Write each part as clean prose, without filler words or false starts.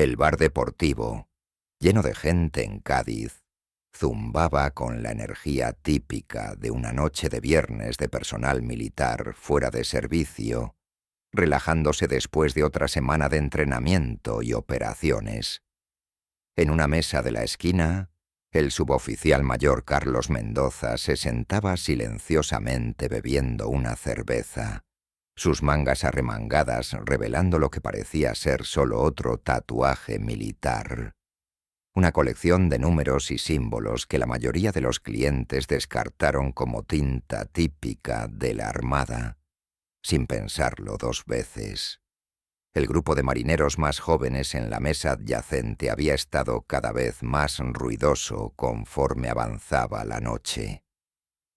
El bar deportivo, lleno de gente en Cádiz, zumbaba con la energía típica de una noche de viernes de personal militar fuera de servicio, relajándose después de otra semana de entrenamiento y operaciones. En una mesa de la esquina, el suboficial mayor Carlos Mendoza se sentaba silenciosamente bebiendo una cerveza, sus mangas arremangadas revelando lo que parecía ser solo otro tatuaje militar. Una colección de números y símbolos que la mayoría de los clientes descartaron como tinta típica de la Armada, sin pensarlo dos veces. El grupo de marineros más jóvenes en la mesa adyacente había estado cada vez más ruidoso conforme avanzaba la noche.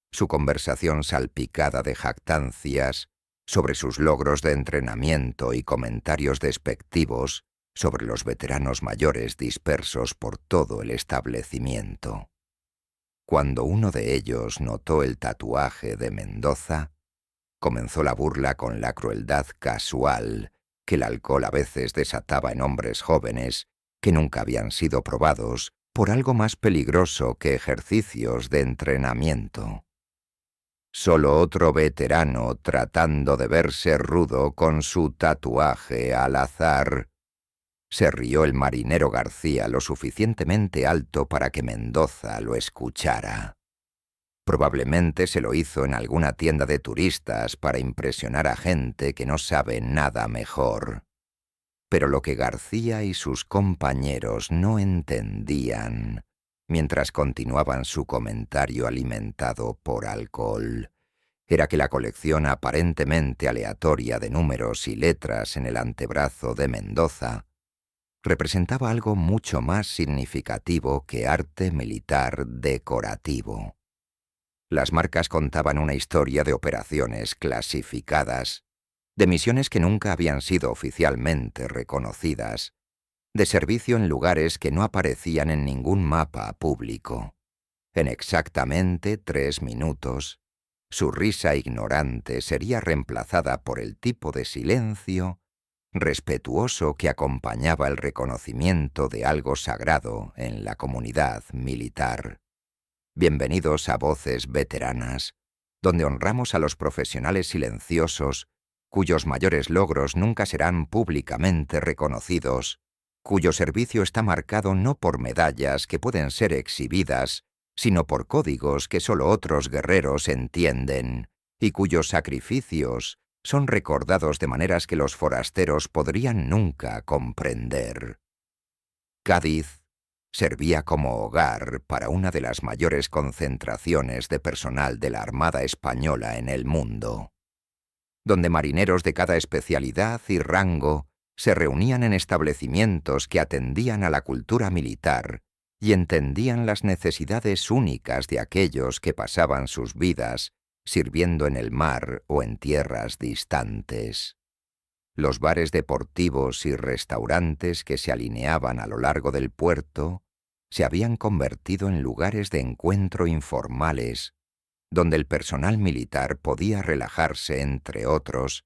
Su conversación salpicada de jactancias sobre sus logros de entrenamiento y comentarios despectivos sobre los veteranos mayores dispersos por todo el establecimiento. Cuando uno de ellos notó el tatuaje de Mendoza, comenzó la burla con la crueldad casual que el alcohol a veces desataba en hombres jóvenes que nunca habían sido probados por algo más peligroso que ejercicios de entrenamiento. Solo otro veterano tratando de verse rudo con su tatuaje al azar. Se rió el marinero García lo suficientemente alto para que Mendoza lo escuchara. Probablemente se lo hizo en alguna tienda de turistas para impresionar a gente que no sabe nada mejor. Pero lo que García y sus compañeros no entendían, mientras continuaban su comentario alimentado por alcohol, era que la colección aparentemente aleatoria de números y letras en el antebrazo de Mendoza representaba algo mucho más significativo que arte militar decorativo. Las marcas contaban una historia de operaciones clasificadas, de misiones que nunca habían sido oficialmente reconocidas, de servicio en lugares que no aparecían en ningún mapa público. En exactamente 3 minutos, su risa ignorante sería reemplazada por el tipo de silencio respetuoso que acompañaba el reconocimiento de algo sagrado en la comunidad militar. Bienvenidos a Voces Veteranas, donde honramos a los profesionales silenciosos, cuyos mayores logros nunca serán públicamente reconocidos, cuyo servicio está marcado no por medallas que pueden ser exhibidas, sino por códigos que solo otros guerreros entienden, y cuyos sacrificios son recordados de maneras que los forasteros podrían nunca comprender. Cádiz servía como hogar para una de las mayores concentraciones de personal de la Armada Española en el mundo, donde marineros de cada especialidad y rango se reunían en establecimientos que atendían a la cultura militar y entendían las necesidades únicas de aquellos que pasaban sus vidas sirviendo en el mar o en tierras distantes. Los bares deportivos y restaurantes que se alineaban a lo largo del puerto se habían convertido en lugares de encuentro informales, donde el personal militar podía relajarse entre otros,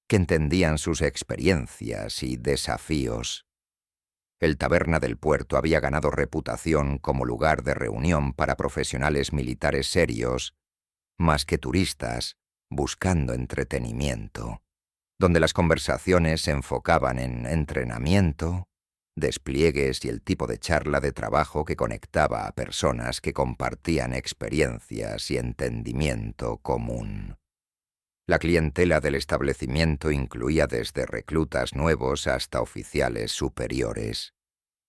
que entendían sus experiencias y desafíos. El Taberna del Puerto había ganado reputación como lugar de reunión para profesionales militares serios, más que turistas, buscando entretenimiento, donde las conversaciones se enfocaban en entrenamiento, despliegues y el tipo de charla de trabajo que conectaba a personas que compartían experiencias y entendimiento común. La clientela del establecimiento incluía desde reclutas nuevos hasta oficiales superiores,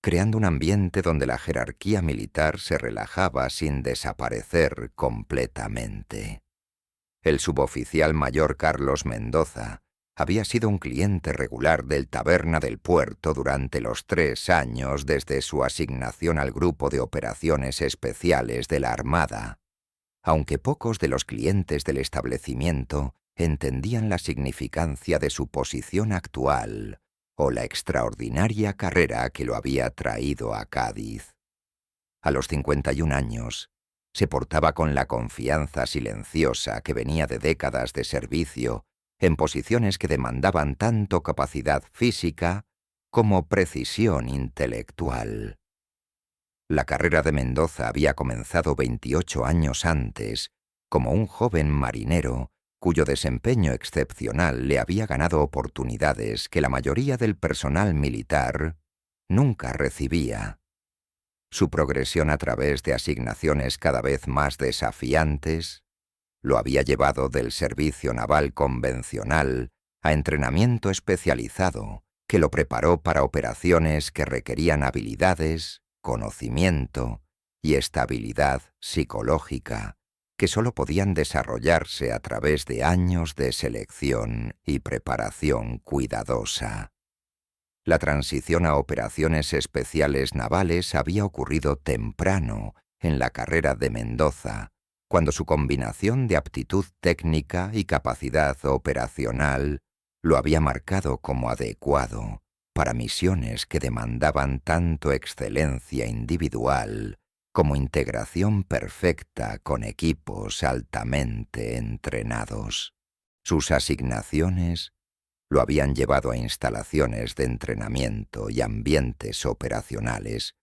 creando un ambiente donde la jerarquía militar se relajaba sin desaparecer completamente. El suboficial mayor Carlos Mendoza había sido un cliente regular del Taberna del Puerto durante los 3 años desde su asignación al Grupo de Operaciones Especiales de la Armada, aunque pocos de los clientes del establecimiento entendían la significancia de su posición actual o la extraordinaria carrera que lo había traído a Cádiz. A los 51 años, se portaba con la confianza silenciosa que venía de décadas de servicio en posiciones que demandaban tanto capacidad física como precisión intelectual. La carrera de Mendoza había comenzado 28 años antes, como un joven marinero cuyo desempeño excepcional le había ganado oportunidades que la mayoría del personal militar nunca recibía. Su progresión a través de asignaciones cada vez más desafiantes lo había llevado del servicio naval convencional a entrenamiento especializado que lo preparó para operaciones que requerían habilidades, conocimiento y estabilidad psicológica que sólo podían desarrollarse a través de años de selección y preparación cuidadosa. La transición a operaciones especiales navales había ocurrido temprano en la carrera de Mendoza, cuando su combinación de aptitud técnica y capacidad operacional lo había marcado como adecuado para misiones que demandaban tanto excelencia individual como integración perfecta con equipos altamente entrenados. Sus asignaciones lo habían llevado a instalaciones de entrenamiento y ambientes operacionales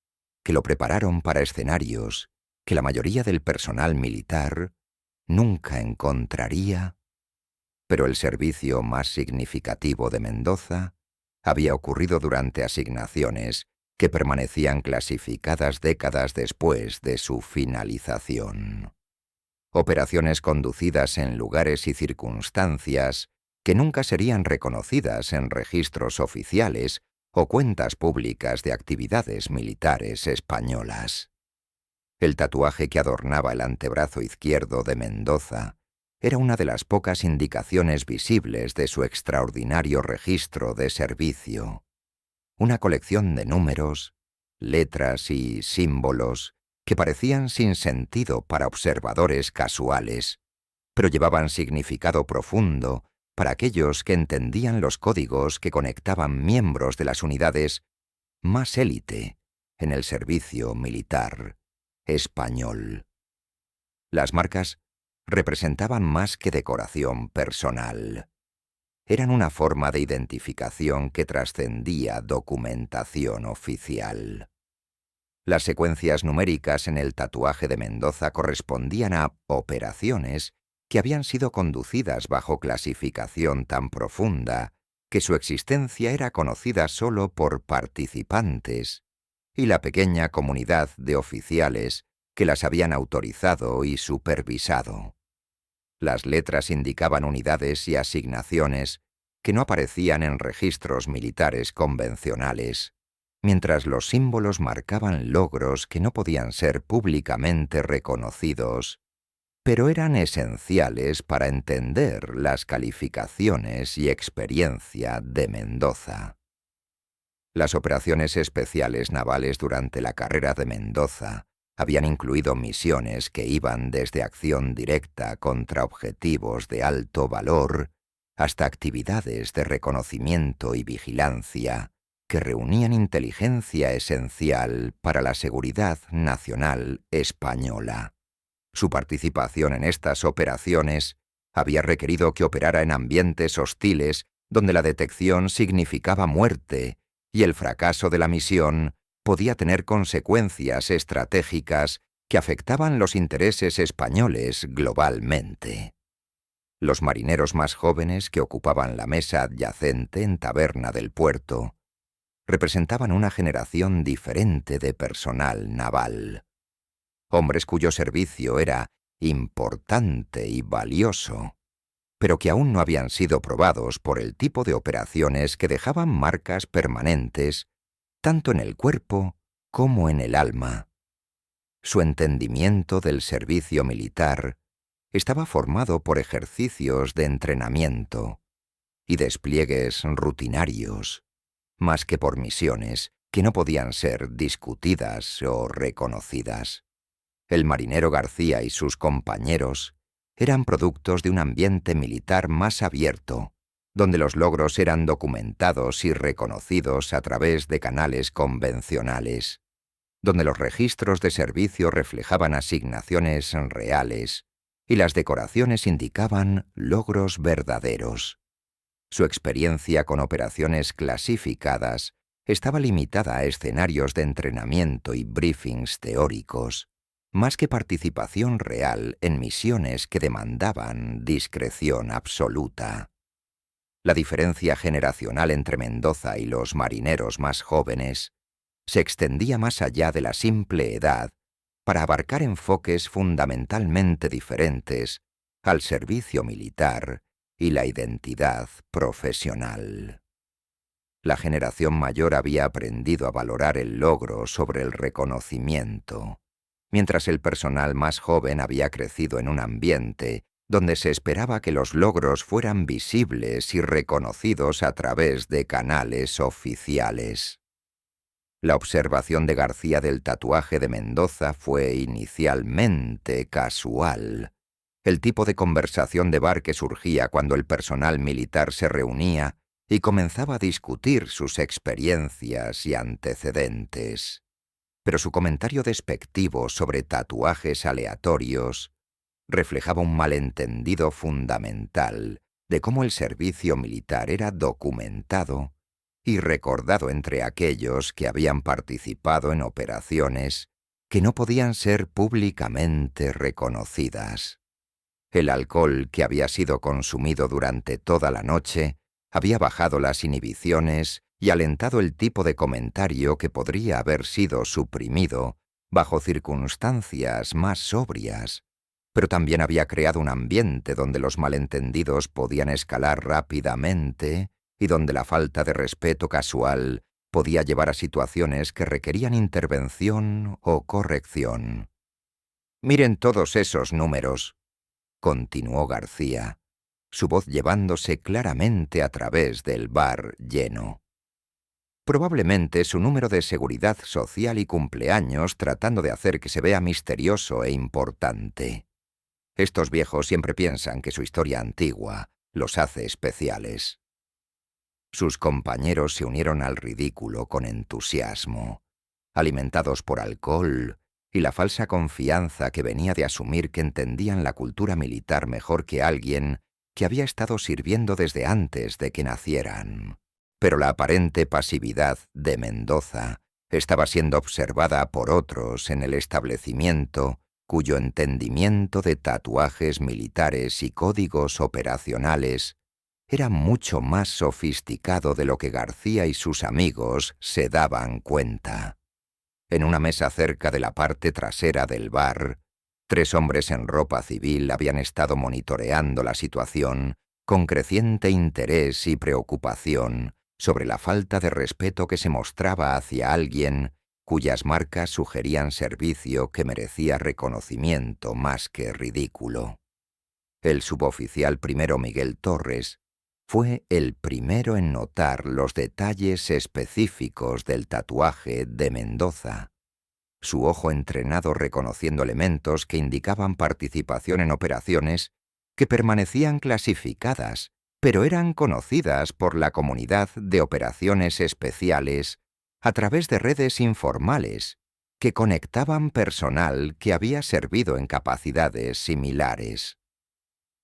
que lo prepararon para escenarios que la mayoría del personal militar nunca encontraría, pero el servicio más significativo de Mendoza había ocurrido durante asignaciones que permanecían clasificadas décadas después de su finalización. Operaciones conducidas en lugares y circunstancias que nunca serían reconocidas en registros oficiales o cuentas públicas de actividades militares españolas. El tatuaje que adornaba el antebrazo izquierdo de Mendoza era una de las pocas indicaciones visibles de su extraordinario registro de servicio. Una colección de números, letras y símbolos que parecían sin sentido para observadores casuales, pero llevaban significado profundo para aquellos que entendían los códigos que conectaban miembros de las unidades más élite en el servicio militar español. Las marcas representaban más que decoración personal. Eran una forma de identificación que trascendía documentación oficial. Las secuencias numéricas en el tatuaje de Mendoza correspondían a operaciones que habían sido conducidas bajo clasificación tan profunda que su existencia era conocida solo por participantes y la pequeña comunidad de oficiales que las habían autorizado y supervisado. Las letras indicaban unidades y asignaciones que no aparecían en registros militares convencionales, mientras los símbolos marcaban logros que no podían ser públicamente reconocidos, pero eran esenciales para entender las calificaciones y experiencia de Mendoza. Las operaciones especiales navales durante la carrera de Mendoza habían incluido misiones que iban desde acción directa contra objetivos de alto valor hasta actividades de reconocimiento y vigilancia que reunían inteligencia esencial para la seguridad nacional española. Su participación en estas operaciones había requerido que operara en ambientes hostiles donde la detección significaba muerte y el fracaso de la misión podía tener consecuencias estratégicas que afectaban los intereses españoles globalmente. Los marineros más jóvenes que ocupaban la mesa adyacente en Taberna del Puerto representaban una generación diferente de personal naval. Hombres cuyo servicio era importante y valioso, pero que aún no habían sido probados por el tipo de operaciones que dejaban marcas permanentes tanto en el cuerpo como en el alma. Su entendimiento del servicio militar estaba formado por ejercicios de entrenamiento y despliegues rutinarios, más que por misiones que no podían ser discutidas o reconocidas. El marinero García y sus compañeros eran productos de un ambiente militar más abierto, donde los logros eran documentados y reconocidos a través de canales convencionales, donde los registros de servicio reflejaban asignaciones reales y las decoraciones indicaban logros verdaderos. Su experiencia con operaciones clasificadas estaba limitada a escenarios de entrenamiento y briefings teóricos, más que participación real en misiones que demandaban discreción absoluta. La diferencia generacional entre Mendoza y los marineros más jóvenes se extendía más allá de la simple edad para abarcar enfoques fundamentalmente diferentes al servicio militar y la identidad profesional. La generación mayor había aprendido a valorar el logro sobre el reconocimiento, mientras el personal más joven había crecido en un ambiente donde se esperaba que los logros fueran visibles y reconocidos a través de canales oficiales. La observación de García del tatuaje de Mendoza fue inicialmente casual. El tipo de conversación de bar que surgía cuando el personal militar se reunía y comenzaba a discutir sus experiencias y antecedentes. Pero su comentario despectivo sobre tatuajes aleatorios reflejaba un malentendido fundamental de cómo el servicio militar era documentado y recordado entre aquellos que habían participado en operaciones que no podían ser públicamente reconocidas. El alcohol que había sido consumido durante toda la noche había bajado las inhibiciones y alentado el tipo de comentario que podría haber sido suprimido bajo circunstancias más sobrias, pero también había creado un ambiente donde los malentendidos podían escalar rápidamente y donde la falta de respeto casual podía llevar a situaciones que requerían intervención o corrección. «Miren todos esos números», continuó García, su voz llevándose claramente a través del bar lleno. Probablemente su número de seguridad social y cumpleaños tratando de hacer que se vea misterioso e importante. Estos viejos siempre piensan que su historia antigua los hace especiales. Sus compañeros se unieron al ridículo con entusiasmo, alimentados por alcohol y la falsa confianza que venía de asumir que entendían la cultura militar mejor que alguien que había estado sirviendo desde antes de que nacieran. Pero la aparente pasividad de Mendoza estaba siendo observada por otros en el establecimiento cuyo entendimiento de tatuajes militares y códigos operacionales era mucho más sofisticado de lo que García y sus amigos se daban cuenta. En una mesa cerca de la parte trasera del bar, 3 hombres en ropa civil habían estado monitoreando la situación con creciente interés y preocupación sobre la falta de respeto que se mostraba hacia alguien cuyas marcas sugerían servicio que merecía reconocimiento más que ridículo. El suboficial primero Miguel Torres fue el primero en notar los detalles específicos del tatuaje de Mendoza. Su ojo entrenado reconociendo elementos que indicaban participación en operaciones que permanecían clasificadas, pero eran conocidas por la comunidad de operaciones especiales a través de redes informales que conectaban personal que había servido en capacidades similares.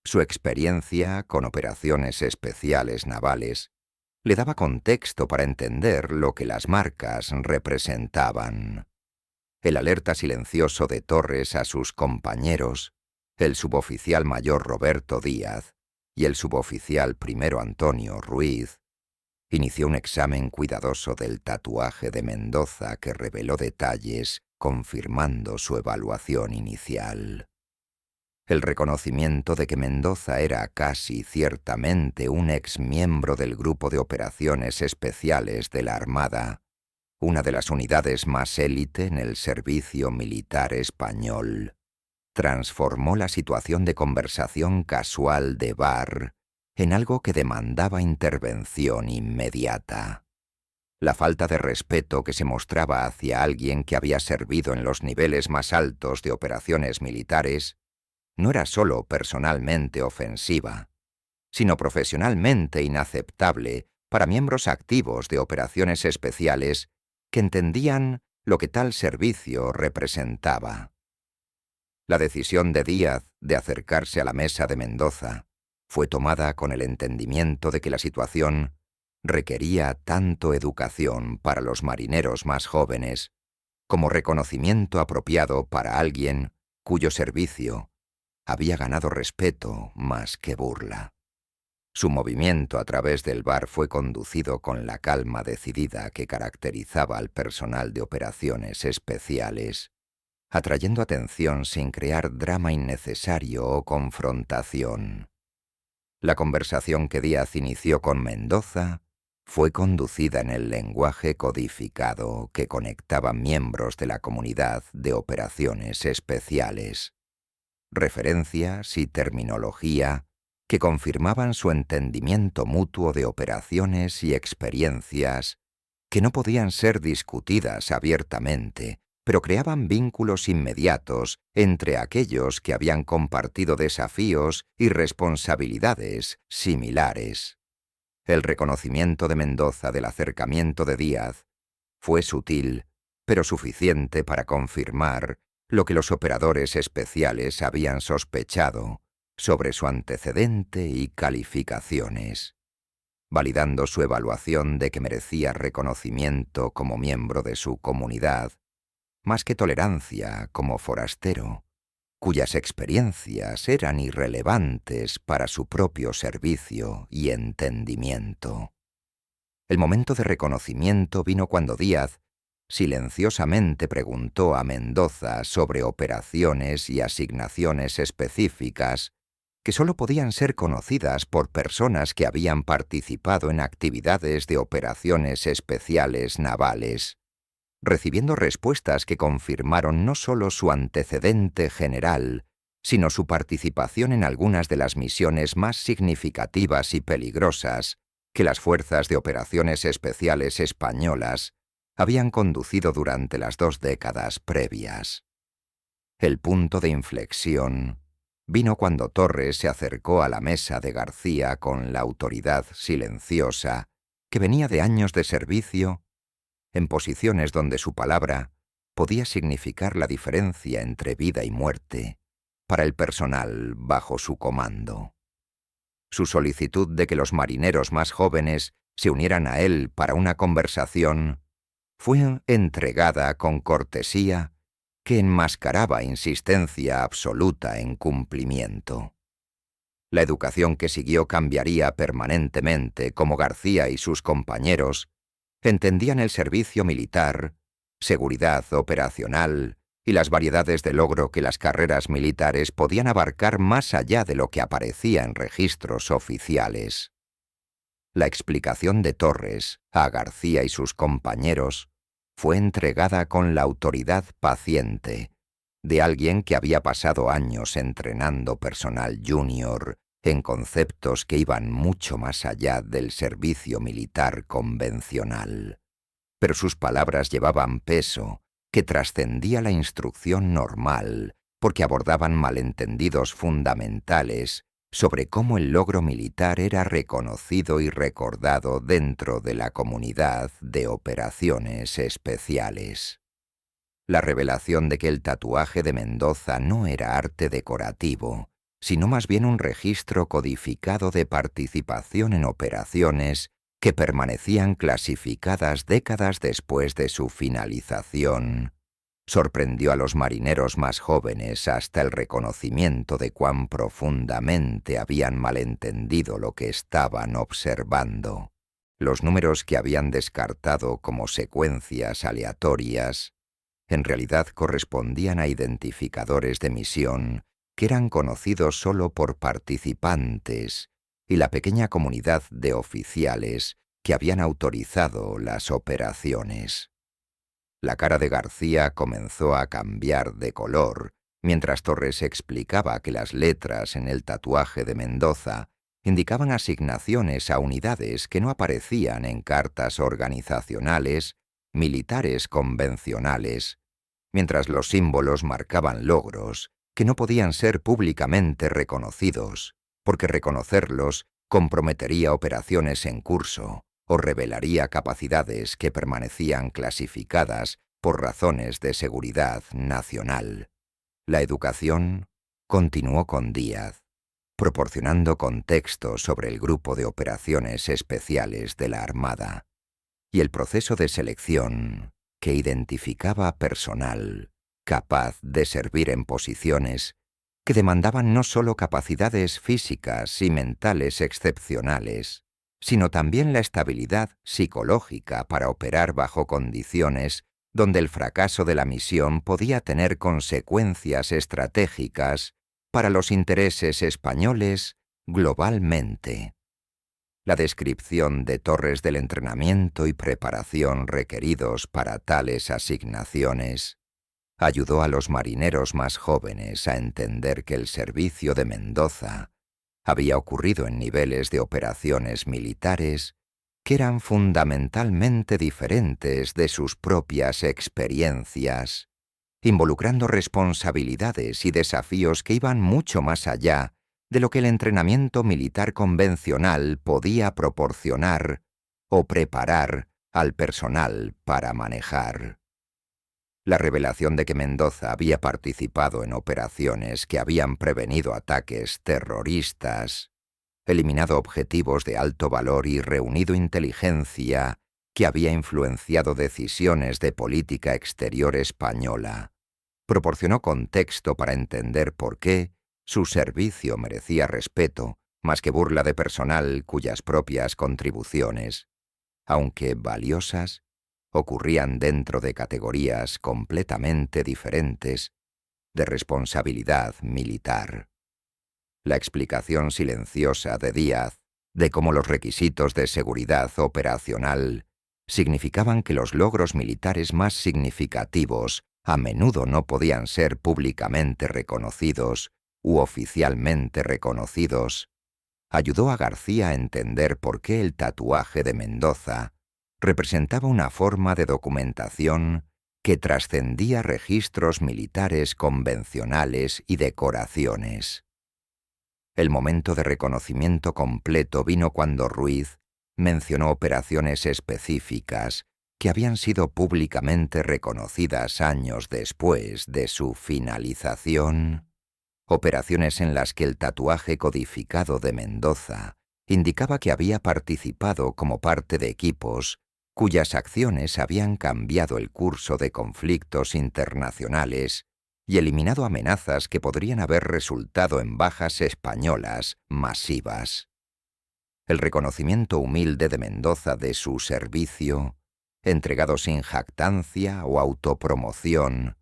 Su experiencia con operaciones especiales navales le daba contexto para entender lo que las marcas representaban. El alerta silencioso de Torres a sus compañeros, el suboficial mayor Roberto Díaz y el suboficial primero Antonio Ruiz, inició un examen cuidadoso del tatuaje de Mendoza que reveló detalles confirmando su evaluación inicial. El reconocimiento de que Mendoza era casi ciertamente un exmiembro del Grupo de Operaciones Especiales de la Armada, una de las unidades más élite en el servicio militar español, transformó la situación de conversación casual de bar en algo que demandaba intervención inmediata. La falta de respeto que se mostraba hacia alguien que había servido en los niveles más altos de operaciones militares no era solo personalmente ofensiva, sino profesionalmente inaceptable para miembros activos de operaciones especiales que entendían lo que tal servicio representaba. La decisión de Díaz de acercarse a la mesa de Mendoza fue tomada con el entendimiento de que la situación Requería tanto educación para los marineros más jóvenes como reconocimiento apropiado para alguien cuyo servicio había ganado respeto más que burla. Su movimiento a través del bar fue conducido con la calma decidida que caracterizaba al personal de operaciones especiales, atrayendo atención sin crear drama innecesario o confrontación. La conversación que Díaz inició con Mendoza fue conducida en el lenguaje codificado que conectaba miembros de la comunidad de operaciones especiales, referencias y terminología que confirmaban su entendimiento mutuo de operaciones y experiencias que no podían ser discutidas abiertamente, pero creaban vínculos inmediatos entre aquellos que habían compartido desafíos y responsabilidades similares. El reconocimiento de Mendoza del acercamiento de Díaz fue sutil, pero suficiente para confirmar lo que los operadores especiales habían sospechado sobre su antecedente y calificaciones, validando su evaluación de que merecía reconocimiento como miembro de su comunidad, más que tolerancia como forastero, cuyas experiencias eran irrelevantes para su propio servicio y entendimiento. El momento de reconocimiento vino cuando Díaz silenciosamente preguntó a Mendoza sobre operaciones y asignaciones específicas que sólo podían ser conocidas por personas que habían participado en actividades de operaciones especiales navales, recibiendo respuestas que confirmaron no solo su antecedente general, sino su participación en algunas de las misiones más significativas y peligrosas que las fuerzas de operaciones especiales españolas habían conducido durante las 2 décadas previas. El punto de inflexión vino cuando Torres se acercó a la mesa de García con la autoridad silenciosa que venía de años de servicio en posiciones donde su palabra podía significar la diferencia entre vida y muerte para el personal bajo su comando. Su solicitud de que los marineros más jóvenes se unieran a él para una conversación fue entregada con cortesía que enmascaraba insistencia absoluta en cumplimiento. La educación que siguió cambiaría permanentemente como García y sus compañeros entendían el servicio militar, seguridad operacional y las variedades de logro que las carreras militares podían abarcar más allá de lo que aparecía en registros oficiales. La explicación de Torres a García y sus compañeros fue entregada con la autoridad paciente de alguien que había pasado años entrenando personal junior en conceptos que iban mucho más allá del servicio militar convencional. Pero sus palabras llevaban peso que trascendía la instrucción normal porque abordaban malentendidos fundamentales sobre cómo el logro militar era reconocido y recordado dentro de la comunidad de operaciones especiales. La revelación de que el tatuaje de Mendoza no era arte decorativo, sino más bien un registro codificado de participación en operaciones que permanecían clasificadas décadas después de su finalización, sorprendió a los marineros más jóvenes hasta el reconocimiento de cuán profundamente habían malentendido lo que estaban observando. Los números que habían descartado como secuencias aleatorias en realidad correspondían a identificadores de misión que eran conocidos solo por participantes y la pequeña comunidad de oficiales que habían autorizado las operaciones. La cara de García comenzó a cambiar de color mientras Torres explicaba que las letras en el tatuaje de Mendoza indicaban asignaciones a unidades que no aparecían en cartas organizacionales militares convencionales, mientras los símbolos marcaban logros que no podían ser públicamente reconocidos, porque reconocerlos comprometería operaciones en curso o revelaría capacidades que permanecían clasificadas por razones de seguridad nacional. La educación continuó con Díaz, proporcionando contexto sobre el grupo de operaciones especiales de la Armada y el proceso de selección que identificaba personal capaz de servir en posiciones que demandaban no solo capacidades físicas y mentales excepcionales, sino también la estabilidad psicológica para operar bajo condiciones donde el fracaso de la misión podía tener consecuencias estratégicas para los intereses españoles globalmente. La descripción de torres del entrenamiento y preparación requeridos para tales asignaciones ayudó a los marineros más jóvenes a entender que el servicio de Mendoza había ocurrido en niveles de operaciones militares que eran fundamentalmente diferentes de sus propias experiencias, involucrando responsabilidades y desafíos que iban mucho más allá de lo que el entrenamiento militar convencional podía proporcionar o preparar al personal para manejar. La revelación de que Mendoza había participado en operaciones que habían prevenido ataques terroristas, eliminado objetivos de alto valor y reunido inteligencia que había influenciado decisiones de política exterior española, proporcionó contexto para entender por qué su servicio merecía respeto más que burla de personal cuyas propias contribuciones, aunque valiosas, ocurrían dentro de categorías completamente diferentes de responsabilidad militar. La explicación silenciosa de Díaz de cómo los requisitos de seguridad operacional significaban que los logros militares más significativos a menudo no podían ser públicamente reconocidos u oficialmente reconocidos, ayudó a García a entender por qué el tatuaje de Mendoza representaba una forma de documentación que trascendía registros militares convencionales y decoraciones. El momento de reconocimiento completo vino cuando Ruiz mencionó operaciones específicas que habían sido públicamente reconocidas años después de su finalización, operaciones en las que el tatuaje codificado de Mendoza indicaba que había participado como parte de equipos cuyas acciones habían cambiado el curso de conflictos internacionales y eliminado amenazas que podrían haber resultado en bajas españolas masivas. El reconocimiento humilde de Mendoza de su servicio, entregado sin jactancia o autopromoción,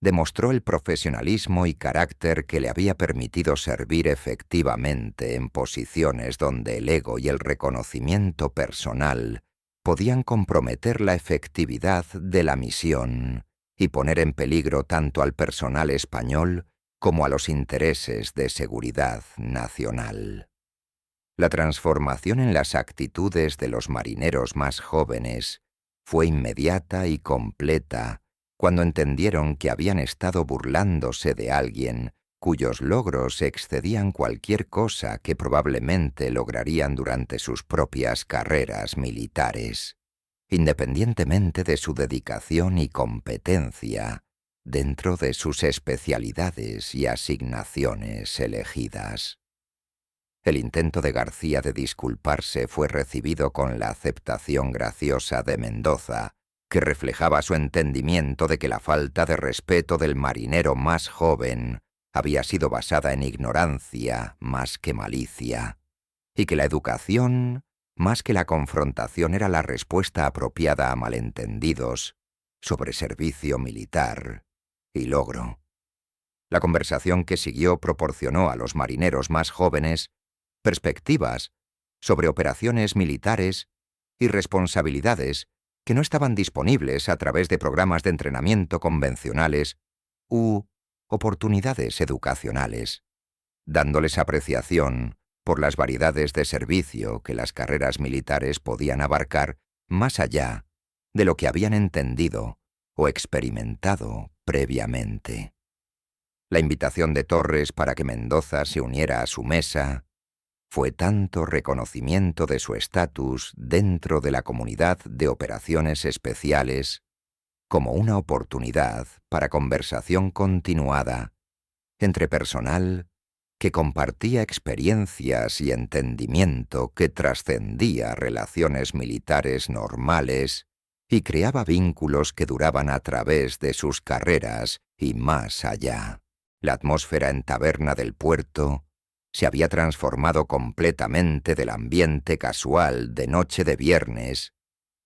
demostró el profesionalismo y carácter que le había permitido servir efectivamente en posiciones donde el ego y el reconocimiento personal podían comprometer la efectividad de la misión y poner en peligro tanto al personal español como a los intereses de seguridad nacional. La transformación en las actitudes de los marineros más jóvenes fue inmediata y completa cuando entendieron que habían estado burlándose de alguien cuyos logros excedían cualquier cosa que probablemente lograrían durante sus propias carreras militares, independientemente de su dedicación y competencia dentro de sus especialidades y asignaciones elegidas. El intento de García de disculparse fue recibido con la aceptación graciosa de Mendoza, que reflejaba su entendimiento de que la falta de respeto del marinero más joven había sido basada en ignorancia más que malicia, y que la educación, más que la confrontación, era la respuesta apropiada a malentendidos sobre servicio militar y logro. La conversación que siguió proporcionó a los marineros más jóvenes perspectivas sobre operaciones militares y responsabilidades que no estaban disponibles a través de programas de entrenamiento convencionales u oportunidades educacionales, dándoles apreciación por las variedades de servicio que las carreras militares podían abarcar más allá de lo que habían entendido o experimentado previamente. La invitación de Torres para que Mendoza se uniera a su mesa fue tanto reconocimiento de su estatus dentro de la comunidad de operaciones especiales como una oportunidad para conversación continuada entre personal que compartía experiencias y entendimiento que trascendía relaciones militares normales y creaba vínculos que duraban a través de sus carreras y más allá. La atmósfera en Taberna del Puerto se había transformado completamente del ambiente casual de noche de viernes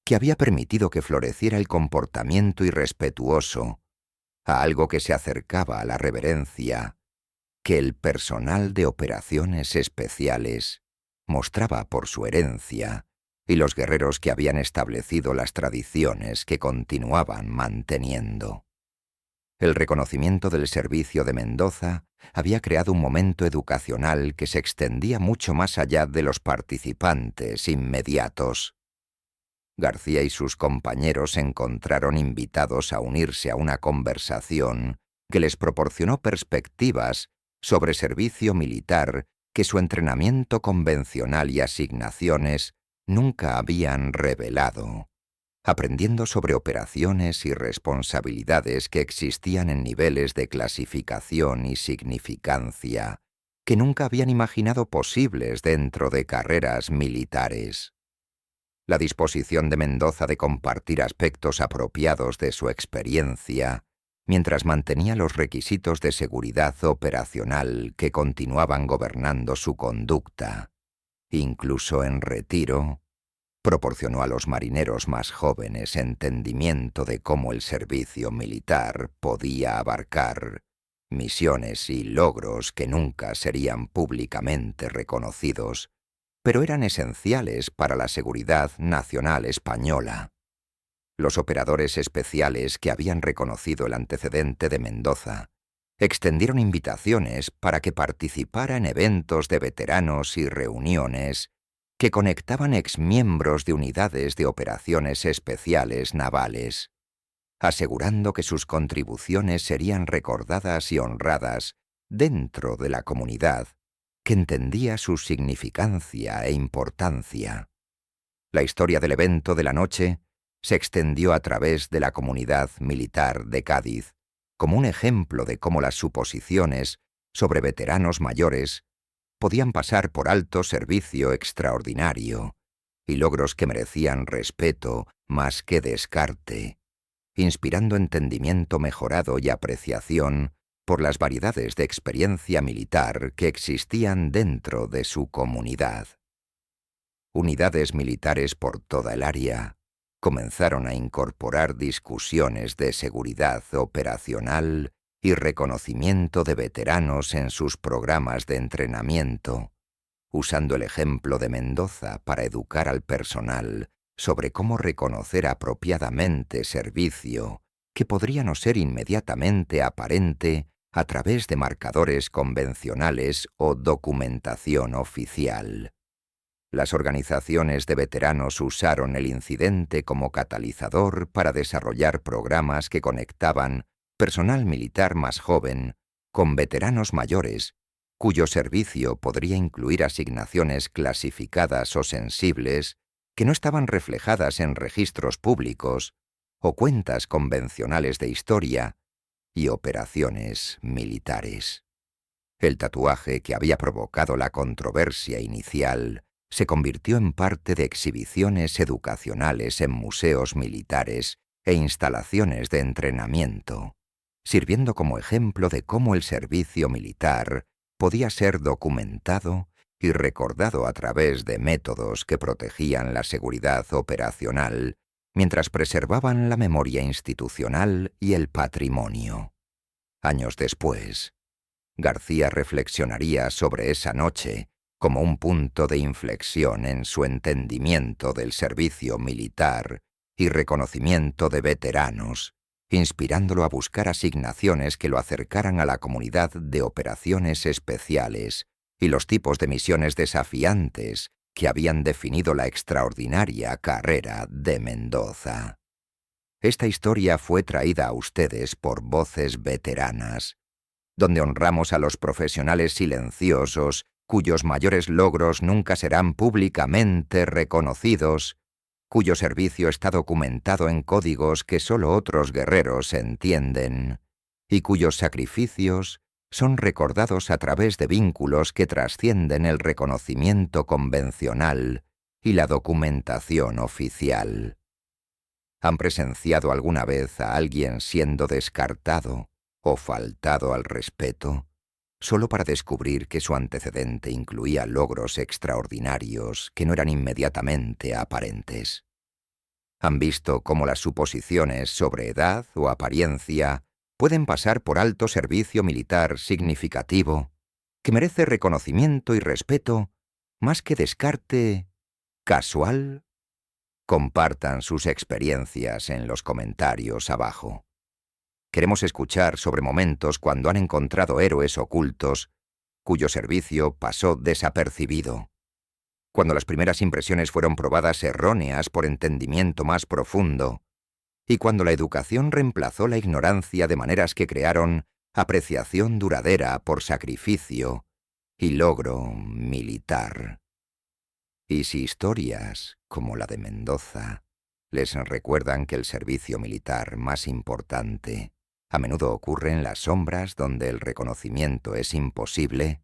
que había permitido que floreciera el comportamiento irrespetuoso a algo que se acercaba a la reverencia que el personal de operaciones especiales mostraba por su herencia y los guerreros que habían establecido las tradiciones que continuaban manteniendo. El reconocimiento del servicio de Mendoza había creado un momento educacional que se extendía mucho más allá de los participantes inmediatos. García y sus compañeros se encontraron invitados a unirse a una conversación que les proporcionó perspectivas sobre servicio militar que su entrenamiento convencional y asignaciones nunca habían revelado, aprendiendo sobre operaciones y responsabilidades que existían en niveles de clasificación y significancia que nunca habían imaginado posibles dentro de carreras militares. La disposición de Mendoza de compartir aspectos apropiados de su experiencia, mientras mantenía los requisitos de seguridad operacional que continuaban gobernando su conducta, incluso en retiro, proporcionó a los marineros más jóvenes entendimiento de cómo el servicio militar podía abarcar misiones y logros que nunca serían públicamente reconocidos, pero eran esenciales para la seguridad nacional española. Los operadores especiales que habían reconocido el antecedente de Mendoza extendieron invitaciones para que participara en eventos de veteranos y reuniones que conectaban exmiembros de unidades de operaciones especiales navales, asegurando que sus contribuciones serían recordadas y honradas dentro de la comunidad que entendía su significancia e importancia. La historia del evento de la noche se extendió a través de la comunidad militar de Cádiz como un ejemplo de cómo las suposiciones sobre veteranos mayores podían pasar por alto servicio extraordinario y logros que merecían respeto más que descarte, inspirando entendimiento mejorado y apreciación por las variedades de experiencia militar que existían dentro de su comunidad. Unidades militares por toda el área comenzaron a incorporar discusiones de seguridad operacional y reconocimiento de veteranos en sus programas de entrenamiento, usando el ejemplo de Mendoza para educar al personal sobre cómo reconocer apropiadamente servicio que podría no ser inmediatamente aparente a través de marcadores convencionales o documentación oficial. Las organizaciones de veteranos usaron el incidente como catalizador para desarrollar programas que conectaban personal militar más joven con veteranos mayores, cuyo servicio podría incluir asignaciones clasificadas o sensibles que no estaban reflejadas en registros públicos o cuentas convencionales de historia y operaciones militares. El tatuaje que había provocado la controversia inicial se convirtió en parte de exhibiciones educacionales en museos militares e instalaciones de entrenamiento, sirviendo como ejemplo de cómo el servicio militar podía ser documentado y recordado a través de métodos que protegían la seguridad operacional mientras preservaban la memoria institucional y el patrimonio. Años después, García reflexionaría sobre esa noche como un punto de inflexión en su entendimiento del servicio militar y reconocimiento de veteranos, inspirándolo a buscar asignaciones que lo acercaran a la comunidad de operaciones especiales y los tipos de misiones desafiantes que habían definido la extraordinaria carrera de Mendoza. Esta historia fue traída a ustedes por Voces Veteranas, donde honramos a los profesionales silenciosos cuyos mayores logros nunca serán públicamente reconocidos, cuyo servicio está documentado en códigos que solo otros guerreros entienden, y cuyos sacrificios son recordados a través de vínculos que trascienden el reconocimiento convencional y la documentación oficial. ¿Han presenciado alguna vez a alguien siendo descartado o faltado al respeto, solo para descubrir que su antecedente incluía logros extraordinarios que no eran inmediatamente aparentes? ¿Han visto cómo las suposiciones sobre edad o apariencia pueden pasar por alto servicio militar significativo, que merece reconocimiento y respeto más que descarte casual? Compartan sus experiencias en los comentarios abajo. Queremos escuchar sobre momentos cuando han encontrado héroes ocultos cuyo servicio pasó desapercibido, cuando las primeras impresiones fueron probadas erróneas por entendimiento más profundo, y cuando la educación reemplazó la ignorancia de maneras que crearon apreciación duradera por sacrificio y logro militar. Y si historias, como la de Mendoza, les recuerdan que el servicio militar más importante a menudo ocurre en las sombras donde el reconocimiento es imposible,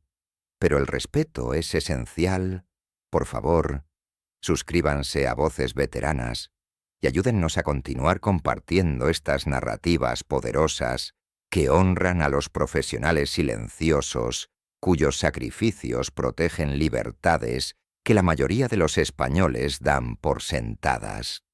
pero el respeto es esencial, por favor, suscríbanse a Voces Veteranas y ayúdennos a continuar compartiendo estas narrativas poderosas que honran a los profesionales silenciosos cuyos sacrificios protegen libertades que la mayoría de los españoles dan por sentadas.